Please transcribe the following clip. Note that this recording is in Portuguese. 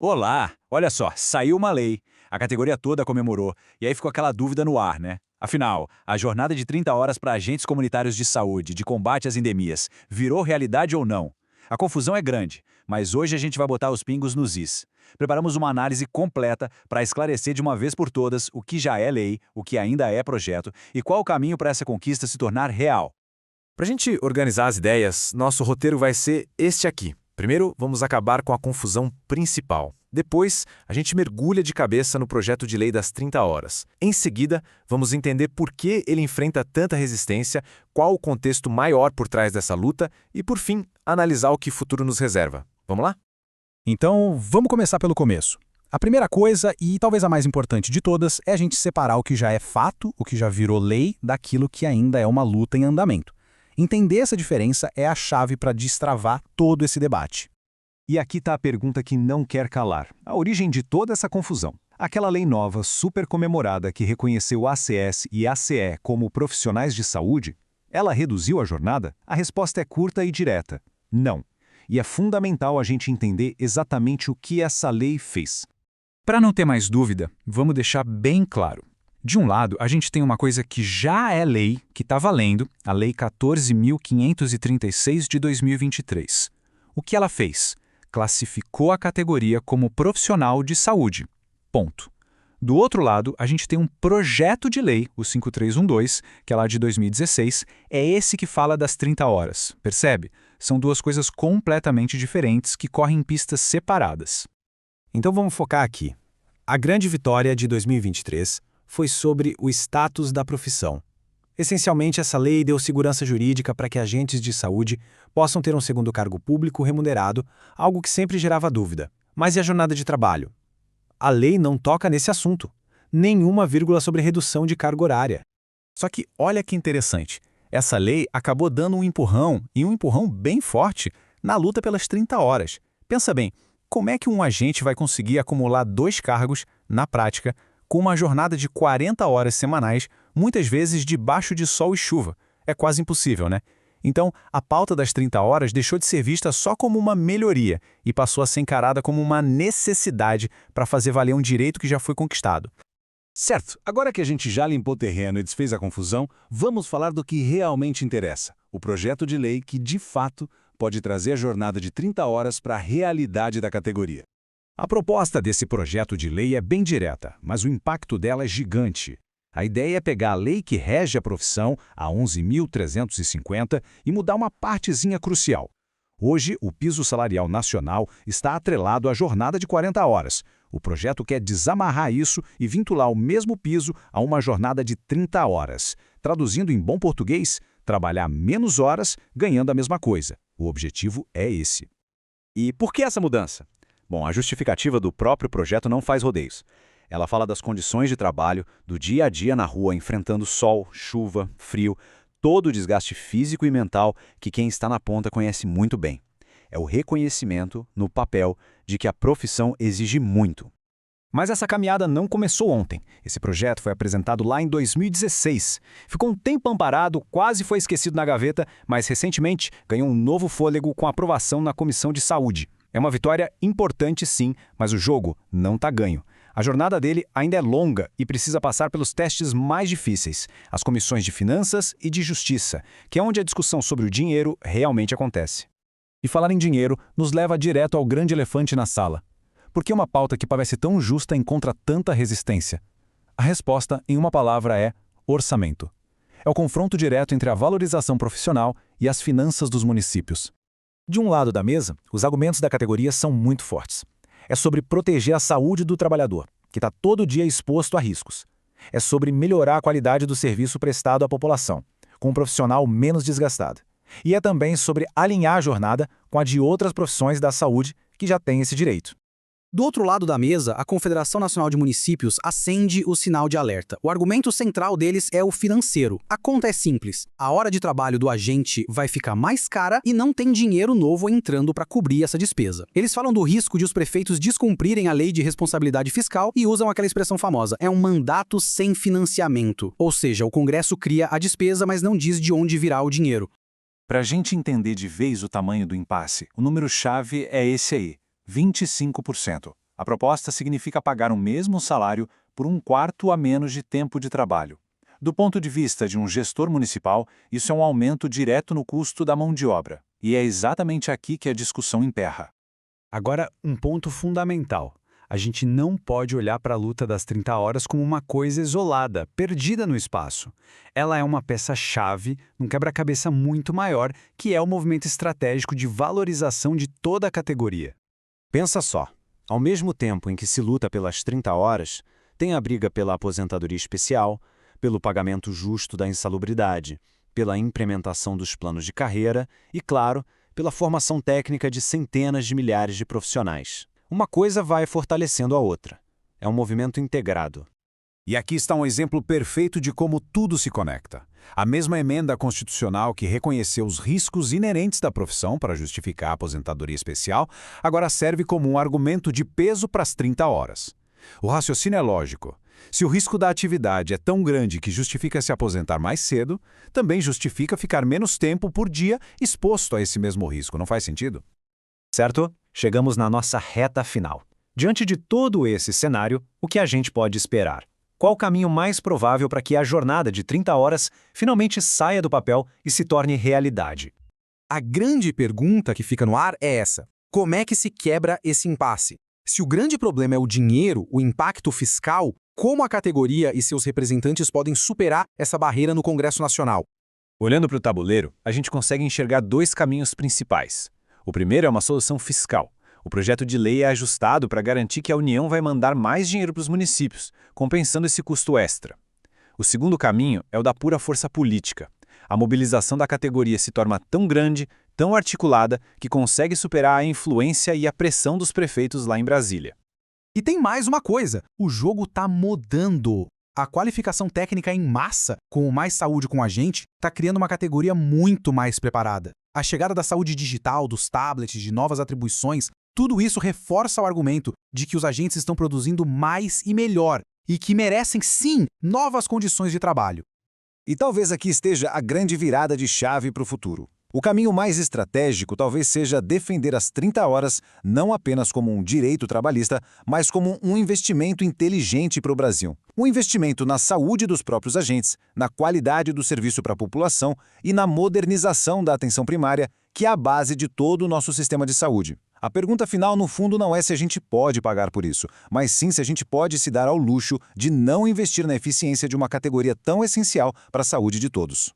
Olá! Olha só, saiu uma lei. A categoria toda comemorou. E aí ficou aquela dúvida no ar, né? Afinal, a jornada de 30 horas para agentes comunitários de saúde, de combate às endemias, virou realidade ou não? A confusão é grande, mas hoje a gente vai botar os pingos nos is. Preparamos uma análise completa para esclarecer de uma vez por todas o que já é lei, o que ainda é projeto e qual o caminho para essa conquista se tornar real. Para a gente organizar as ideias, nosso roteiro vai ser este aqui. Primeiro, vamos acabar com a confusão principal. Depois, a gente mergulha de cabeça no projeto de lei das 30 horas. Em seguida, vamos entender por que ele enfrenta tanta resistência, qual o contexto maior por trás dessa luta e, por fim, analisar o que o futuro nos reserva. Vamos lá? Então, vamos começar pelo começo. A primeira coisa, e talvez a mais importante de todas, é a gente separar o que já é fato, o que já virou lei, daquilo que ainda é uma luta em andamento. Entender essa diferença é a chave para destravar todo esse debate. E aqui está a pergunta que não quer calar. A origem de toda essa confusão. Aquela lei nova, super comemorada, que reconheceu ACS e ACE como profissionais de saúde, ela reduziu a jornada? A resposta é curta e direta. Não. E é fundamental a gente entender exatamente o que essa lei fez. Para não ter mais dúvida, vamos deixar bem claro. De um lado, a gente tem uma coisa que já é lei, que está valendo, a Lei 14.536 de 2023. O que ela fez? Classificou a categoria como profissional de saúde. Ponto. Do outro lado, a gente tem um projeto de lei, o 5312, que é lá de 2016, é esse que fala das 30 horas. Percebe? São duas coisas completamente diferentes que correm em pistas separadas. Então vamos focar aqui. A grande vitória de 2023 foi sobre o status da profissão. Essencialmente, essa lei deu segurança jurídica para que agentes de saúde possam ter um segundo cargo público remunerado, algo que sempre gerava dúvida. Mas e a jornada de trabalho? A lei não toca nesse assunto. Nenhuma vírgula sobre redução de carga horária. Só que olha que interessante. Essa lei acabou dando um empurrão, e um empurrão bem forte, na luta pelas 30 horas. Pensa bem, como é que um agente vai conseguir acumular 2 cargos, na prática, com uma jornada de 40 horas semanais, muitas vezes debaixo de sol e chuva? É quase impossível, né? Então, a pauta das 30 horas deixou de ser vista só como uma melhoria e passou a ser encarada como uma necessidade para fazer valer um direito que já foi conquistado. Certo, agora que a gente já limpou o terreno e desfez a confusão, vamos falar do que realmente interessa. O projeto de lei que, de fato, pode trazer a jornada de 30 horas para a realidade da categoria. A proposta desse projeto de lei é bem direta, mas o impacto dela é gigante. A ideia é pegar a lei que rege a profissão, a 11.350, e mudar uma partezinha crucial. Hoje, o piso salarial nacional está atrelado à jornada de 40 horas. O projeto quer desamarrar isso e vincular o mesmo piso a uma jornada de 30 horas. Traduzindo em bom português, trabalhar menos horas ganhando a mesma coisa. O objetivo é esse. E por que essa mudança? Bom, a justificativa do próprio projeto não faz rodeios. Ela fala das condições de trabalho, do dia a dia na rua, enfrentando sol, chuva, frio, todo o desgaste físico e mental que quem está na ponta conhece muito bem. É o reconhecimento, no papel, de que a profissão exige muito. Mas essa caminhada não começou ontem. Esse projeto foi apresentado lá em 2016. Ficou um tempo amparado, quase foi esquecido na gaveta, mas recentemente ganhou um novo fôlego com aprovação na Comissão de Saúde. É uma vitória importante sim, mas o jogo não está ganho. A jornada dele ainda é longa e precisa passar pelos testes mais difíceis, as comissões de Finanças e de Justiça, que é onde a discussão sobre o dinheiro realmente acontece. E falar em dinheiro nos leva direto ao grande elefante na sala. Por que uma pauta que parece tão justa encontra tanta resistência? A resposta, em uma palavra, é orçamento. É o confronto direto entre a valorização profissional e as finanças dos municípios. De um lado da mesa, os argumentos da categoria são muito fortes. É sobre proteger a saúde do trabalhador, que está todo dia exposto a riscos. É sobre melhorar a qualidade do serviço prestado à população, com um profissional menos desgastado. E é também sobre alinhar a jornada com a de outras profissões da saúde que já têm esse direito. Do outro lado da mesa, a Confederação Nacional de Municípios acende o sinal de alerta. O argumento central deles é o financeiro. A conta é simples. A hora de trabalho do agente vai ficar mais cara e não tem dinheiro novo entrando para cobrir essa despesa. Eles falam do risco de os prefeitos descumprirem a lei de responsabilidade fiscal e usam aquela expressão famosa, é um mandato sem financiamento. Ou seja, o Congresso cria a despesa, mas não diz de onde virá o dinheiro. Para a gente entender de vez o tamanho do impasse, o número-chave é esse aí. 25%. A proposta significa pagar o mesmo salário por um quarto a menos de tempo de trabalho. Do ponto de vista de um gestor municipal, isso é um aumento direto no custo da mão de obra. E é exatamente aqui que a discussão emperra. Agora, um ponto fundamental. A gente não pode olhar para a luta das 30 horas como uma coisa isolada, perdida no espaço. Ela é uma peça-chave num quebra-cabeça muito maior, que é o movimento estratégico de valorização de toda a categoria. Pensa só, ao mesmo tempo em que se luta pelas 30 horas, tem a briga pela aposentadoria especial, pelo pagamento justo da insalubridade, pela implementação dos planos de carreira e, claro, pela formação técnica de centenas de milhares de profissionais. Uma coisa vai fortalecendo a outra. É um movimento integrado. E aqui está um exemplo perfeito de como tudo se conecta. A mesma emenda constitucional que reconheceu os riscos inerentes da profissão para justificar a aposentadoria especial, agora serve como um argumento de peso para as 30 horas. O raciocínio é lógico. Se o risco da atividade é tão grande que justifica se aposentar mais cedo, também justifica ficar menos tempo por dia exposto a esse mesmo risco. Não faz sentido? Certo? Chegamos na nossa reta final. Diante de todo esse cenário, o que a gente pode esperar? Qual o caminho mais provável para que a jornada de 30 horas finalmente saia do papel e se torne realidade? A grande pergunta que fica no ar é essa: como é que se quebra esse impasse? Se o grande problema é o dinheiro, o impacto fiscal, como a categoria e seus representantes podem superar essa barreira no Congresso Nacional? Olhando para o tabuleiro, a gente consegue enxergar dois caminhos principais. O primeiro é uma solução fiscal. O projeto de lei é ajustado para garantir que a União vai mandar mais dinheiro para os municípios, compensando esse custo extra. O segundo caminho é o da pura força política. A mobilização da categoria se torna tão grande, tão articulada, que consegue superar a influência e a pressão dos prefeitos lá em Brasília. E tem mais uma coisa: o jogo está mudando. A qualificação técnica em massa, com o Mais Saúde com a Gente, está criando uma categoria muito mais preparada. A chegada da saúde digital, dos tablets, de novas atribuições, tudo isso reforça o argumento de que os agentes estão produzindo mais e melhor e que merecem, sim, novas condições de trabalho. E talvez aqui esteja a grande virada de chave para o futuro. O caminho mais estratégico talvez seja defender as 30 horas não apenas como um direito trabalhista, mas como um investimento inteligente para o Brasil. Um investimento na saúde dos próprios agentes, na qualidade do serviço para a população e na modernização da atenção primária, que é a base de todo o nosso sistema de saúde. A pergunta final, no fundo, não é se a gente pode pagar por isso, mas sim se a gente pode se dar ao luxo de não investir na eficiência de uma categoria tão essencial para a saúde de todos.